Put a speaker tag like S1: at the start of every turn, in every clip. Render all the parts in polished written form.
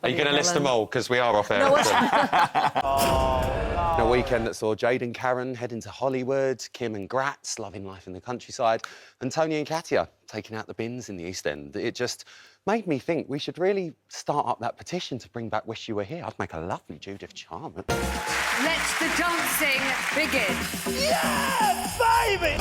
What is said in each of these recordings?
S1: Are you going to list them all? Because we are off air.
S2: No,
S1: A weekend that saw Jade and Karen heading to Hollywood, Kim and Gratz loving life in the countryside, and Tony and Katia taking out the bins in the East End. It just made me think we should really start up that petition to bring back Wish You Were Here. I'd make a lovely Judith Charman.
S2: Let the dancing begin.
S3: Yeah, baby!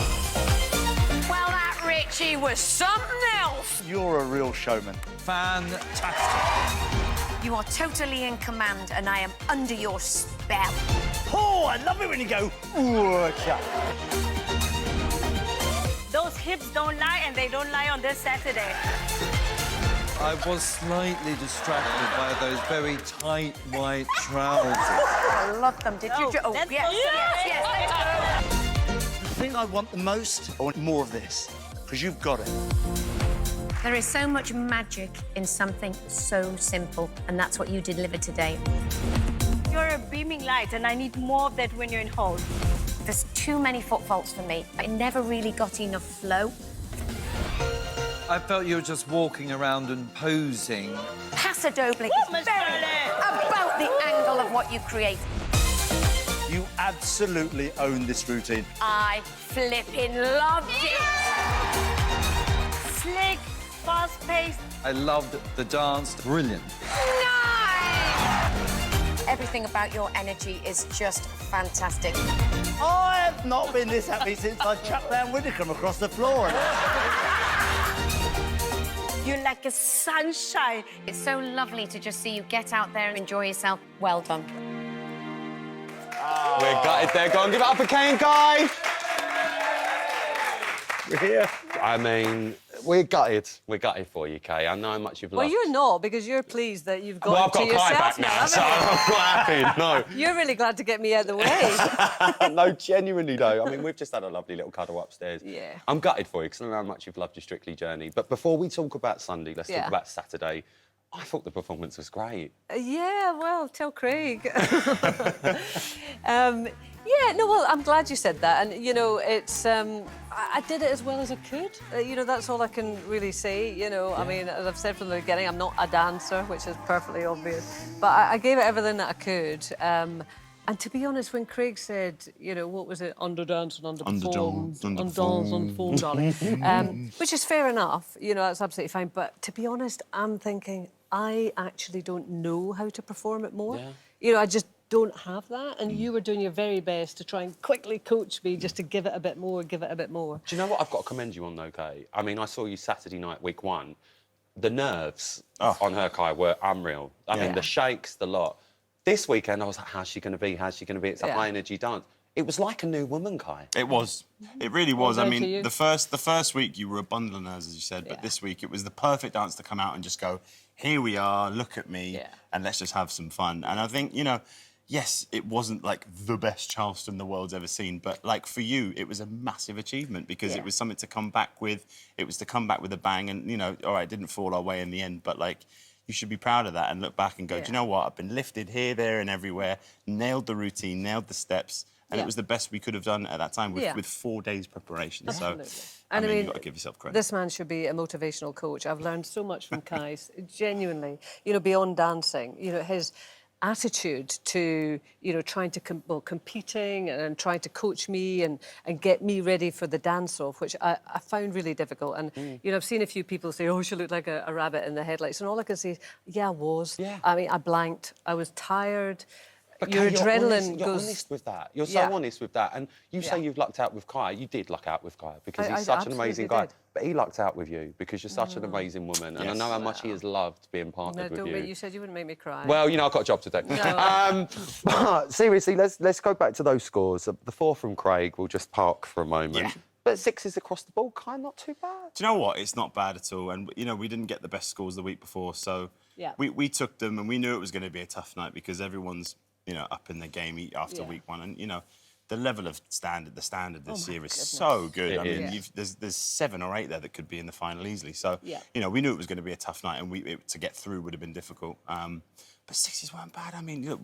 S2: Well, that Richie was something else.
S3: You're a real showman.
S4: Fantastic.
S2: You are totally in command, and I am under your spell.
S3: Oh, I love it when you go, whatcha.
S5: Those hips don't lie, and they don't lie on this Saturday.
S4: I was slightly distracted by those very tight white trousers.
S2: I love them. Did you? Oh,
S5: that's
S2: yes, yes, yes.
S3: The thing I want the most, I want more of this, because you've got it.
S2: There is so much magic in something so simple, and that's what you delivered today.
S5: You're a beaming light, and I need more of that when you're in hold.
S2: There's too many foot faults for me. I never really got enough flow.
S4: I felt you were just walking around and posing.
S2: Paso Doble is
S5: Miss
S2: very
S5: Shirley.
S2: about the angle of what you create.
S3: You absolutely own this routine.
S2: I flipping loved it.
S5: Slick, fast-paced.
S4: I loved the dance. Brilliant.
S2: Nice! Everything about your energy is just fantastic.
S3: I have not been this happy since I chucked down Widdicombe across the floor.
S5: You're like a sunshine.
S2: It's so lovely to just see you get out there and enjoy yourself. Well done.
S1: We're gutted there. Go on, give it up for Kaye Kai.
S3: We're here.
S1: I mean, we're gutted. We're gutted for you, Kaye. I know how much you've loved.
S6: Well, you're not, because you're pleased that you've got
S1: Well, I've
S6: to
S1: got Kai
S6: yourself
S1: back now, so
S6: haven't
S1: I'm not happy. No.
S6: you? You're really glad to get me out of the way.
S1: No, genuinely, though. I mean, we've just had a lovely little cuddle upstairs.
S6: Yeah.
S1: I'm gutted for you, because I know how much you've loved your Strictly journey. But before we talk about Sunday, let's talk about Saturday. I thought the performance was great.
S6: Yeah, well, tell Craig. Yeah, no, well, I'm glad you said that. And, you know, it's... I did it as well as I could. You know, that's all I can really say, you know. I mean, as I've said from the beginning, I'm not a dancer, which is perfectly obvious. But I gave it everything that I could. And to be honest, when Craig said, you know, what was it, underdance and underperformed, underperformed, darling, which is fair enough, you know, that's absolutely fine. But to be honest, I'm thinking, I actually don't know how to perform it more.
S1: Yeah.
S6: You know, I just don't have that, and you were doing your very best to try and quickly coach me just to give it a bit more, give it a bit more.
S1: Do you know what I've got to commend you on, though, Kaye? I mean, I saw you Saturday night, week one. The nerves on her, Kai, were unreal. I mean, the shakes, the lot. This weekend, I was like, how's she going to be? How's she going to be? It's a high-energy dance. It was like a new woman, Kai.
S7: It was. It really was. I
S6: Well done to
S7: mean,
S6: you.
S7: the first week you were a bundle of nerves, as you said, but this week it was the perfect dance to come out and just go, here we are, look at me, and let's just have some fun. And I think, you know, yes, it wasn't like the best Charleston the world's ever seen, but like for you, it was a massive achievement because it was something to come back with. It was to come back with a bang, and you know, all right, it didn't fall our way in the end, but like you should be proud of that and look back and go, do you know what? I've been lifted here, there, and everywhere. Nailed the routine, nailed the steps, and it was the best we could have done at that time with 4 days preparation.
S6: Absolutely.
S7: So,
S6: And
S7: I mean, you've got to give yourself credit.
S6: This man should be a motivational coach. I've learned so much from Kai, genuinely. You know, beyond dancing, you know, his attitude to, you know, trying to, competing and trying to coach me and get me ready for the dance-off, which I found really difficult. And, you know, I've seen a few people say, oh, she looked like a rabbit in the headlights. And all I can say is, yeah, I was.
S1: Yeah.
S6: I mean, I blanked. I was tired.
S1: But
S6: Your
S1: Kaye,
S6: adrenaline
S1: you're
S6: goes...
S1: honest with that. You're so honest with that. And you say you've lucked out with Kai. You did luck out with Kai because he's such an amazing guy.
S6: did.
S1: But he lucked out with you because you're such an amazing woman. And I know how much he has loved being partnered
S6: No,
S1: with
S6: don't
S1: you.
S6: make, you said you wouldn't make me cry.
S1: Well, you know, I've got a job to do.
S6: No.
S1: But seriously, let's go back to those scores. The 4 from Craig, we'll just park for a moment.
S7: Yeah.
S1: But 6s across the board, kind of not too bad.
S7: Do you know what? It's not bad at all. And, you know, we didn't get the best scores the week before, so we took them and we knew it was going to be a tough night because everyone's, you know, up in the game after week one. And, you know, the level of standard this year is so good. I mean, there's 7 or 8 there that could be in the final easily. So, you know, we knew it was going to be a tough night and to get through would have been difficult. But 6s weren't bad. I mean, look,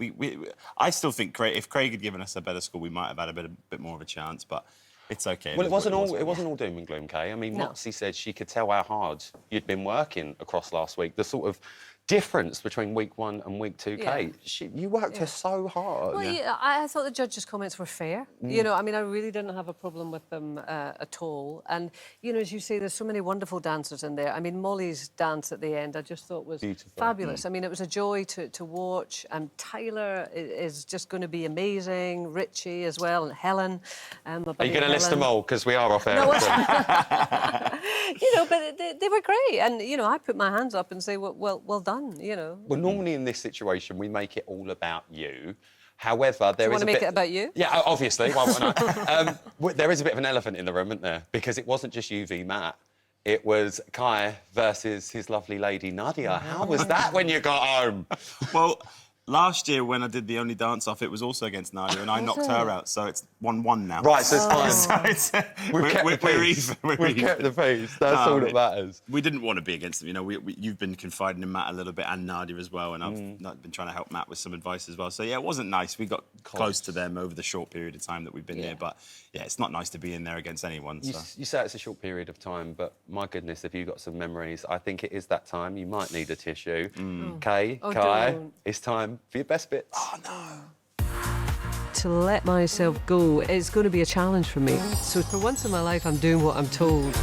S7: I still think if Craig had given us a better score, we might have had a bit more of a chance, but it's OK.
S1: Well, it wasn't all doom and gloom, Kaye. I mean, Moxie said she could tell how hard you'd been working across last week. The sort of difference between week 1 and week 2, Kaye. You worked her so hard.
S6: Well, yeah, I thought the judges' comments were fair. You know, I mean, I really didn't have a problem with them at all. And, you know, as you say, there's so many wonderful dancers in there. I mean, Molly's dance at the end I just thought was fabulous. I mean, it was a joy to watch. And Tyler is just going to be amazing. Richie as well, and Helen.
S1: Are you going to list them all? Because we are off air.
S6: No, you know, but they were great. And, you know, I put my hands up and say, well done, you know.
S1: Well, normally in this situation, we make it all about you. However, there is a bit...
S6: You want to make it about you?
S1: Yeah, obviously. Why wouldn't I? There is a bit of an elephant in the room, isn't there? Because it wasn't just you v Matt. It was Kai versus his lovely lady, Nadia. How was that when you got home?
S7: Well, last year when I did the only dance-off, it was also against Nadia, and I knocked her out, so it's 1-1 now.
S1: Right, so it's fine.
S7: So
S1: We've kept the peace. We've kept the peace. That's all that matters.
S7: We didn't want to be against them. You know, you've been confiding in Matt a little bit and Nadia as well, and I've been trying to help Matt with some advice as well. So, yeah, it wasn't nice. We got close to them over the short period of time that we've been here, but, yeah, it's not nice to be in there against anyone. So.
S1: You say it's a short period of time, but, my goodness, if you've got some memories, I think it is that time. You might need a tissue. Kaye, Kai, it's time for your best bits.
S7: Oh, no.
S6: To let myself go, it's going to be a challenge for me. So for once in my life, I'm doing what I'm told.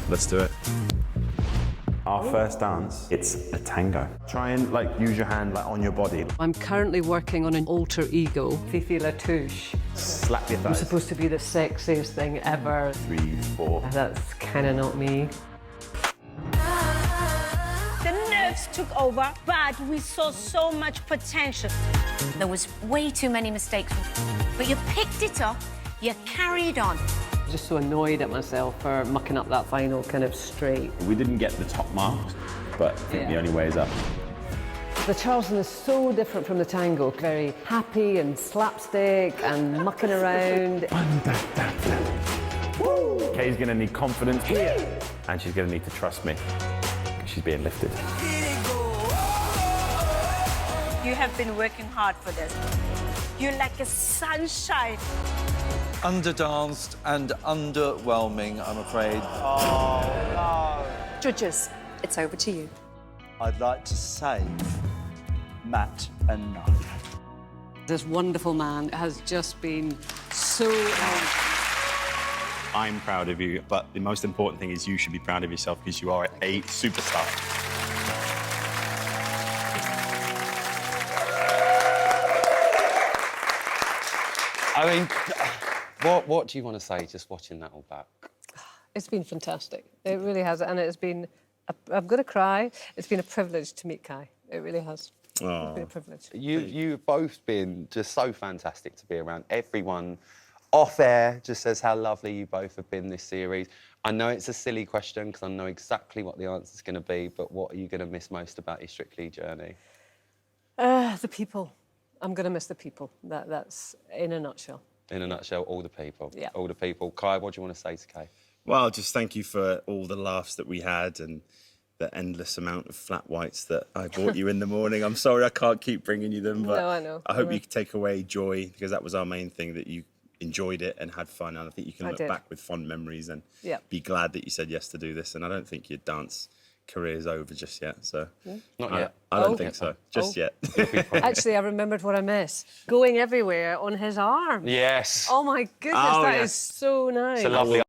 S7: Let's do it.
S8: Our first dance, it's a tango. Try and use your hand on your body.
S6: I'm currently working on an alter ego, Fifi Latouche.
S8: Slap your thighs.
S6: I'm supposed to be the sexiest thing ever.
S8: 3, 4.
S6: That's kind of not me.
S5: The nerves took over, but we saw so much potential.
S2: There was way too many mistakes, but you picked it up, you carried on.
S6: I'm just so annoyed at myself for mucking up that final kind of straight.
S8: We didn't get the top marks, but I think the only way is up.
S6: The Charleston is so different from the tango. Very happy and slapstick and mucking around.
S8: Kaye's going to need confidence here, and she's going to need to trust me. She's being lifted.
S5: You have been working hard for this. You're like a sunshine.
S4: Underdanced and underwhelming, I'm afraid.
S3: Oh,
S9: Judges, it's over to you.
S3: no. I'd like to save Matt and Nadia.
S6: This wonderful man has just been so...
S7: I'm proud of you, but the most important thing is you should be proud of yourself because you are a superstar.
S1: I mean, what do you want to say just watching that all back?
S6: It's been fantastic. It really has. And it's been... I'm going to cry. It's been a privilege to meet Kai. It really has. It's been a privilege.
S1: You've both been just so fantastic to be around. Everyone off air just says how lovely you both have been this series. I know it's a silly question because I know exactly what the answer's going to be, but what are you going to miss most about your Strictly journey?
S6: The people. I'm going to miss the people. That's in a nutshell.
S1: In a nutshell, all the people.
S6: Yeah.
S1: All the people. Kai, what do you want to say to Kaye?
S7: Well, just thank you for all the laughs that we had and the endless amount of flat whites that I bought you in the morning. I'm sorry I can't keep bringing you them, but
S6: No, I know.
S7: I hope you can take away joy because that was our main thing, that you enjoyed it and had fun. And I think you can look back with fond memories and be glad that you said yes to do this. And I don't think your dance career's over just yet, so...
S1: Not yet.
S7: I don't think so, just yet.
S6: Actually, I remembered what I missed. Going everywhere on his arm.
S1: Yes.
S6: Oh, my goodness, that is so nice.
S1: It's a lovely